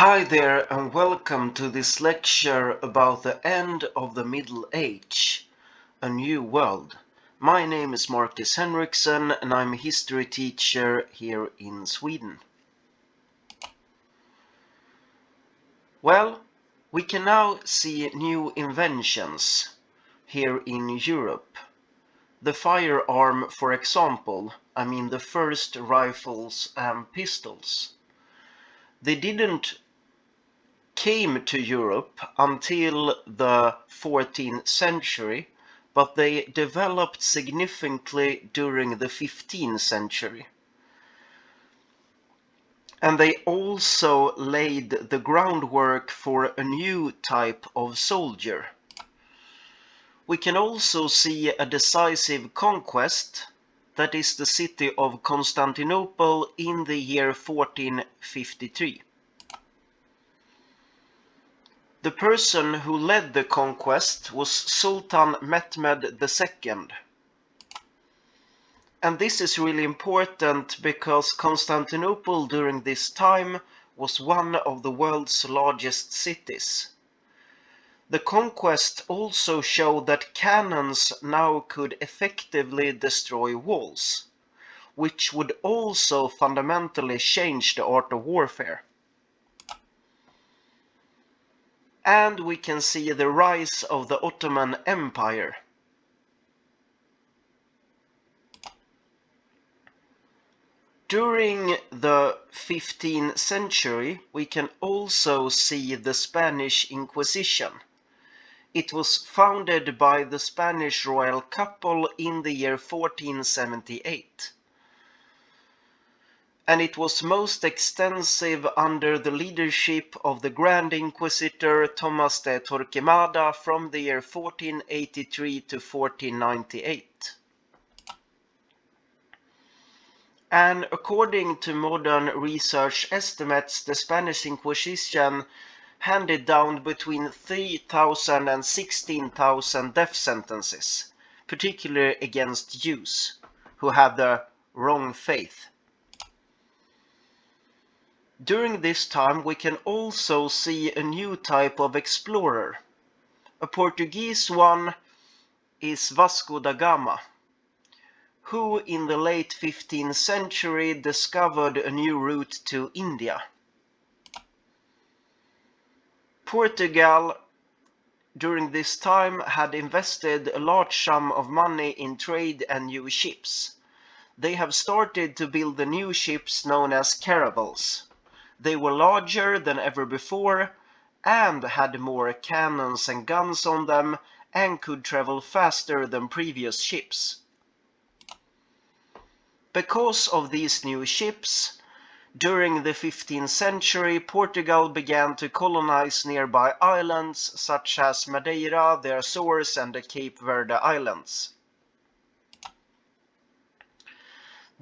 Hi there and welcome to this lecture about the end of the Middle Age, a new world. My name is Marcus Henriksson and I'm a history teacher here in Sweden. Well, we can now see new inventions here in Europe. The firearm, for example, the first rifles and pistols. They didn't came to Europe until the 14th century, but they developed significantly during the 15th century. And they also laid the groundwork for a new type of soldier. We can also see a decisive conquest, that is the city of Constantinople in the year 1453. The person who led the conquest was Sultan Mehmed II. And this is really important because Constantinople during this time was one of the world's largest cities. The conquest also showed that cannons now could effectively destroy walls, which would also fundamentally change the art of warfare. And we can see the rise of the Ottoman Empire. During the 15th century, we can also see the Spanish Inquisition. It was founded by the Spanish royal couple in the year 1478. And it was most extensive under the leadership of the Grand Inquisitor Tomás de Torquemada from the year 1483 to 1498. And according to modern research estimates, the Spanish Inquisition handed down between 3,000 and 16,000 death sentences, particularly against Jews who had the wrong faith. During this time, we can also see a new type of explorer. A Portuguese one is Vasco da Gama, who in the late 15th century discovered a new route to India. Portugal during this time had invested a large sum of money in trade and new ships. They have started to build the new ships known as caravels. They were larger than ever before and had more cannons and guns on them and could travel faster than previous ships. Because of these new ships, during the 15th century, Portugal began to colonize nearby islands such as Madeira, the Azores, and the Cape Verde Islands.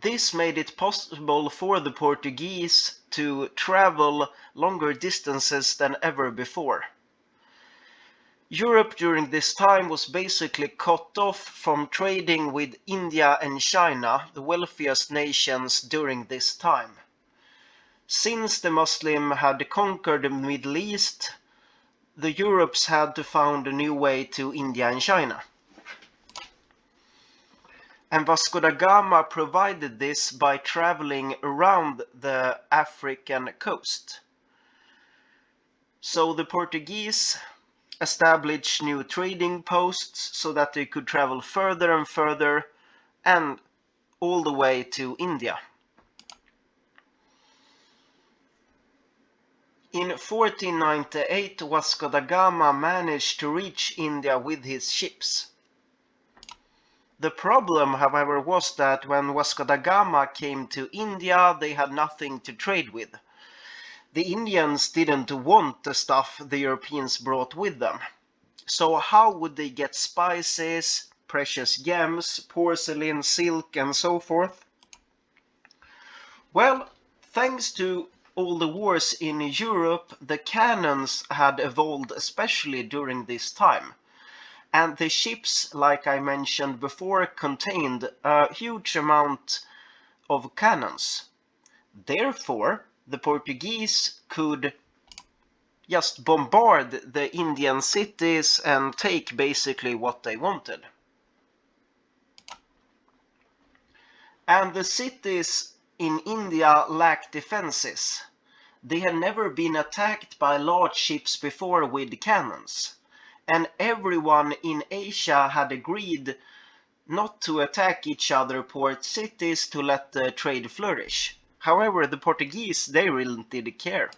This made it possible for the Portuguese to travel longer distances than ever before. Europe during this time was basically cut off from trading with India and China, the wealthiest nations during this time. Since the Muslim had conquered the Middle East, the Europes had to find a new way to India and China. And Vasco da Gama provided this by traveling around the African coast. So the Portuguese established new trading posts so that they could travel further and further and all the way to India. In 1498, Vasco da Gama managed to reach India with his ships. The problem, however, was that when Vasco da Gama came to India, they had nothing to trade with. The Indians didn't want the stuff the Europeans brought with them. So how would they get spices, precious gems, porcelain, silk, and so forth? Well, thanks to all the wars in Europe, the cannons had evolved especially during this time. And the ships, like I mentioned before, contained a huge amount of cannons. Therefore, the Portuguese could just bombard the Indian cities and take basically what they wanted. And the cities in India lacked defenses. They had never been attacked by large ships before with cannons, and everyone in Asia had agreed not to attack each other port cities to let the trade flourish. However, the Portuguese, they really didn't care.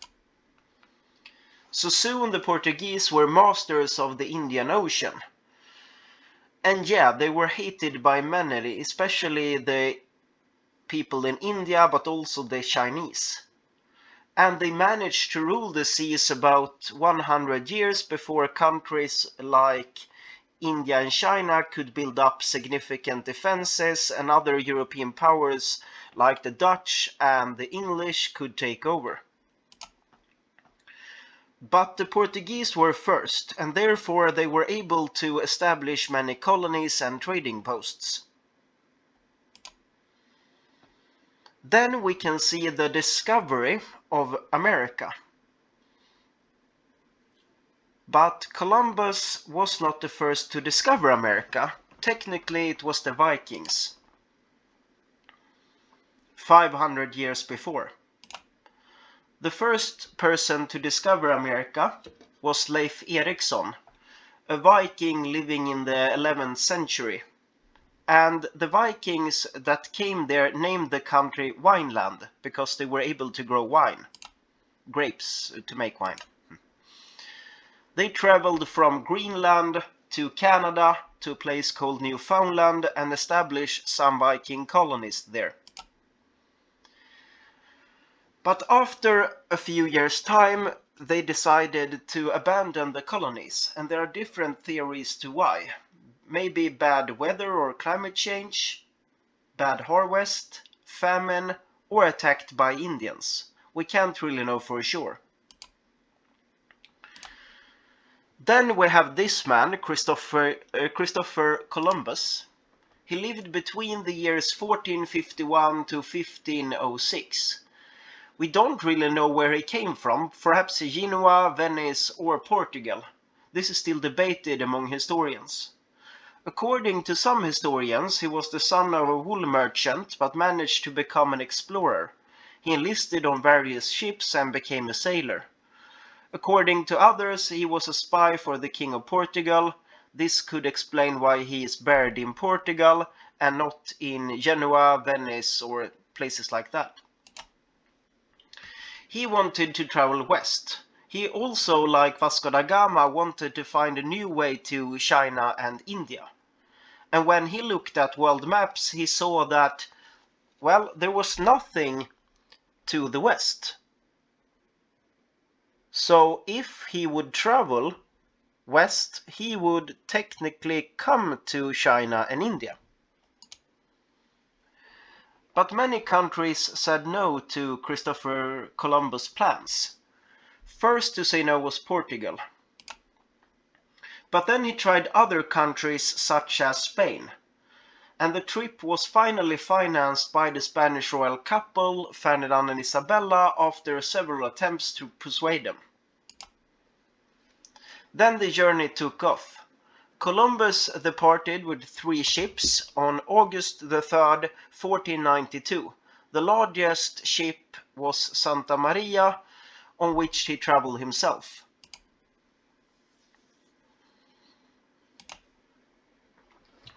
So soon the Portuguese were masters of the Indian Ocean. And yeah, they were hated by many, especially the people in India, but also the Chinese. And they managed to rule the seas about 100 years before countries like India and China could build up significant defenses, and other European powers like the Dutch and the English could take over. But the Portuguese were first, and therefore they were able to establish many colonies and trading posts. Then we can see the discovery of America. But Columbus was not the first to discover America. Technically, it was the Vikings, 500 years before. The first person to discover America was Leif Erikson, a Viking living in the 11th century. And the Vikings that came there named the country Wineland because they were able to grow wine, grapes to make wine. They traveled from Greenland to Canada to a place called Newfoundland and established some Viking colonies there. But after a few years' time, they decided to abandon the colonies, and there are different theories to why. Maybe bad weather or climate change, bad harvest, famine, or attacked by Indians. We can't really know for sure. Then we have this man, Christopher Columbus. He lived between the years 1451 to 1506. We don't really know where he came from, perhaps Genoa, Venice, or Portugal. This is still debated among historians. According to some historians, he was the son of a wool merchant, but managed to become an explorer. He enlisted on various ships and became a sailor. According to others, he was a spy for the King of Portugal. This could explain why he is buried in Portugal and not in Genoa, Venice, or places like that. He wanted to travel west. He also, like Vasco da Gama, wanted to find a new way to China and India. And when he looked at world maps, he saw that, well, there was nothing to the west. So if he would travel west, he would technically come to China and India. But many countries said no to Christopher Columbus' plans. First to say no was Portugal. But then he tried other countries such as Spain. And the trip was finally financed by the Spanish royal couple, Ferdinand and Isabella, after several attempts to persuade them. Then the journey took off. Columbus departed with 3 ships on August the 3rd, 1492. The largest ship was Santa Maria, on which he traveled himself.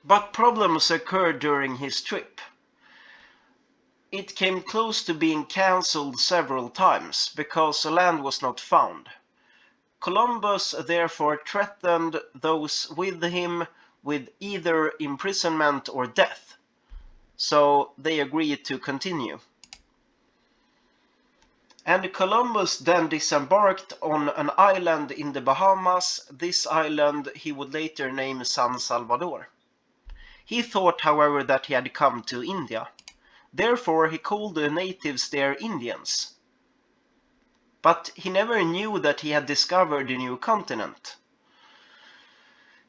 But problems occurred during his trip. It came close to being cancelled several times because land was not found. Columbus therefore threatened those with him with either imprisonment or death, so they agreed to continue. And Columbus then disembarked on an island in the Bahamas. This island he would later name San Salvador. He thought, however, that he had come to India. Therefore he called the natives there Indians. But he never knew that he had discovered a new continent.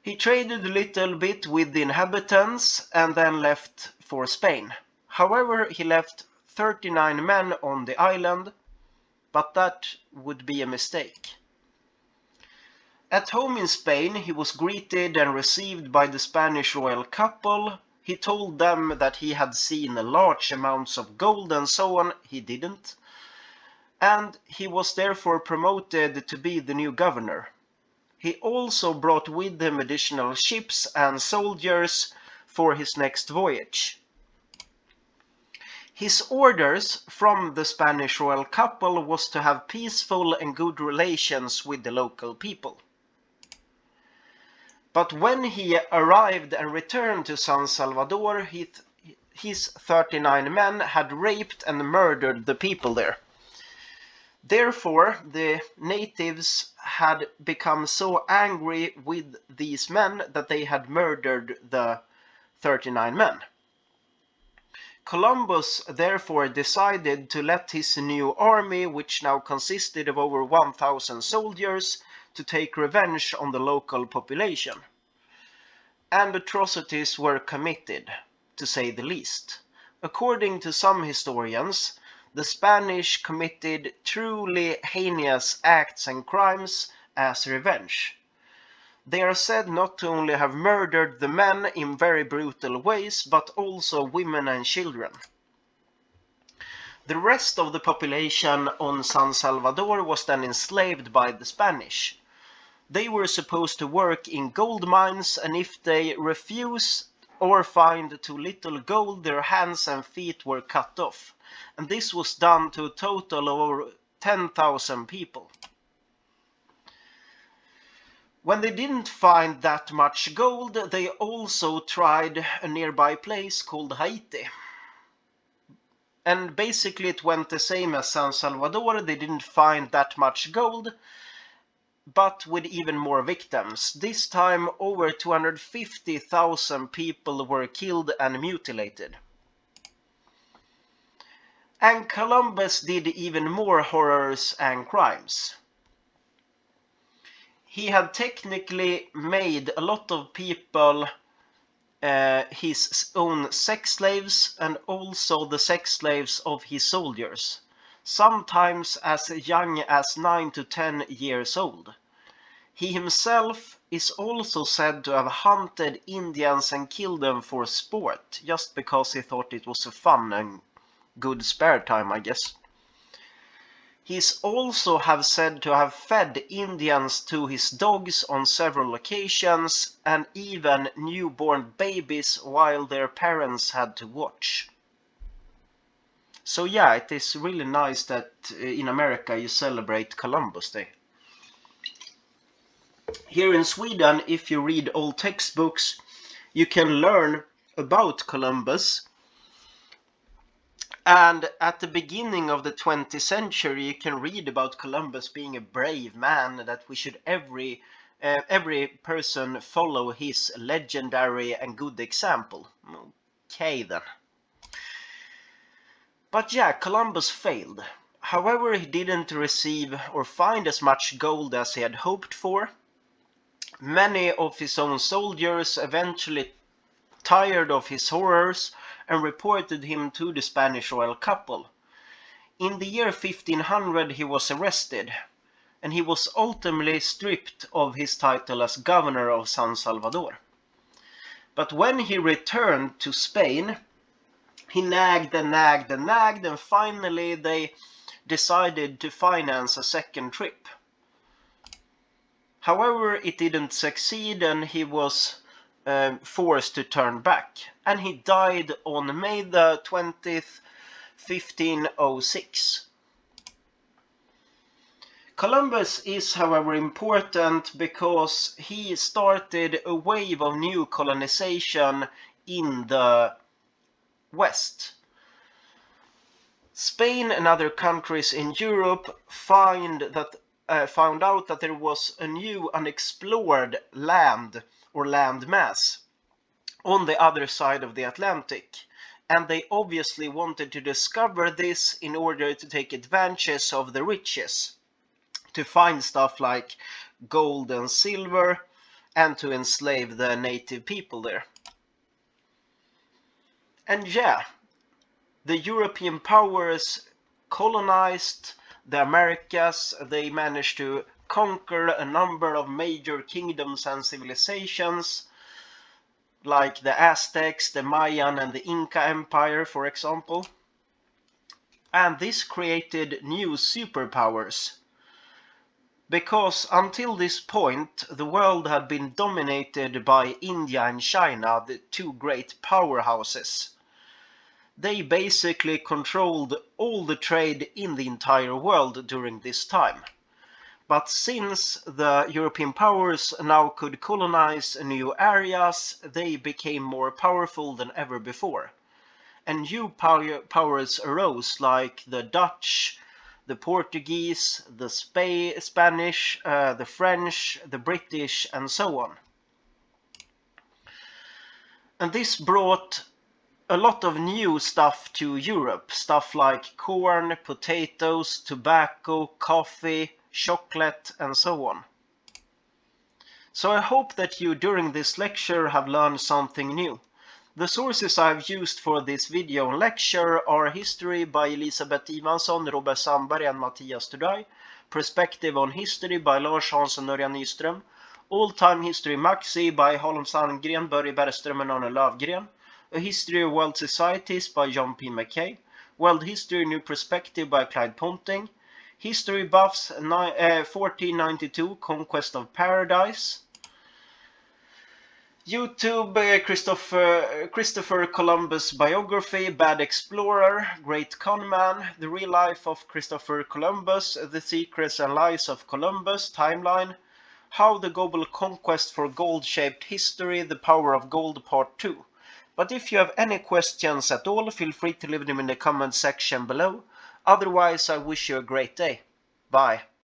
He traded a little bit with the inhabitants and then left for Spain. However, he left 39 men on the island, but that would be a mistake. At home in Spain, he was greeted and received by the Spanish royal couple. He told them that he had seen large amounts of gold and so on. He didn't. And he was therefore promoted to be the new governor. He also brought with him additional ships and soldiers for his next voyage. His orders from the Spanish royal couple was to have peaceful and good relations with the local people. But when he arrived and returned to San Salvador, his 39 men had raped and murdered the people there. Therefore, the natives had become so angry with these men that they had murdered the 39 men. Columbus therefore decided to let his new army, which now consisted of over 1,000 soldiers, to take revenge on the local population. And atrocities were committed, to say the least. According to some historians, the Spanish committed truly heinous acts and crimes as revenge. They are said not to only have murdered the men in very brutal ways, but also women and children. The rest of the population on San Salvador was then enslaved by the Spanish. They were supposed to work in gold mines, and if they refused or find too little gold, their hands and feet were cut off. And this was done to a total of over 10,000 people. When they didn't find that much gold, they also tried a nearby place called Haiti. And basically it went the same as San Salvador. They didn't find that much gold, but with even more victims. This time over 250,000 people were killed and mutilated. And Columbus did even more horrors and crimes. He had technically made a lot of people his own sex slaves, and also the sex slaves of his soldiers, sometimes as young as 9 to 10 years old. He himself is also said to have hunted Indians and killed them for sport, just because he thought it was a fun and good spare time, I guess. He's also have said to have fed Indians to his dogs on several occasions, and even newborn babies while their parents had to watch. So yeah, it is really nice that in America you celebrate Columbus Day. Here in Sweden, if you read old textbooks, you can learn about Columbus. And at the beginning of the 20th century, you can read about Columbus being a brave man, that we should every person follow his legendary and good example. Okay then. But yeah, Columbus failed. However, he didn't receive or find as much gold as he had hoped for. Many of his own soldiers eventually tired of his horrors and reported him to the Spanish royal couple. In the year 1500 he was arrested, and he was ultimately stripped of his title as governor of San Salvador. But when he returned to Spain, he nagged and nagged and nagged, and finally they decided to finance a second trip. However, it didn't succeed, and he was forced to turn back, and he died on May the 20th, 1506. Columbus is, however, important because he started a wave of new colonization in the West. Spain and other countries in Europe found out that there was a new unexplored land or landmass on the other side of the Atlantic, and they obviously wanted to discover this in order to take advantage of the riches, to find stuff like gold and silver, and to enslave the native people there. And yeah, the European powers colonized the Americas. They managed to conquer a number of major kingdoms and civilizations, like the Aztecs, the Mayan, and the Inca Empire, for example. And this created new superpowers. Because until this point, the world had been dominated by India and China, the two great powerhouses. They basically controlled all the trade in the entire world during this time. But since the European powers now could colonize new areas, they became more powerful than ever before. And new powers arose, like the Dutch, the Portuguese, the Spanish, the French, the British, and so on. And this brought a lot of new stuff to Europe, stuff like corn, potatoes, tobacco, coffee, chocolate, and so on. So I hope that you during this lecture have learned something new. The sources I've used for this video and lecture are History by Elisabeth Ivansson, Robert Sandberg and Mattias Tudaj, Perspective on History by Lars Hansson Örjan Nyström, All Time History Maxi by Holm Sandgren, Börje Bergström and Arne Lövgren, A History of World Societies by John P. McKay, World History New Perspective by Clyde Ponting, History Buffs 1492 Conquest of Paradise, YouTube Christopher Columbus Biography, Bad Explorer, Great Conman, The Real Life of Christopher Columbus, The Secrets and Lies of Columbus, Timeline, How the Global Conquest for Gold-Shaped History, The Power of Gold Part 2. But if you have any questions at all, feel free to leave them in the comment section below. Otherwise, I wish you a great day. Bye.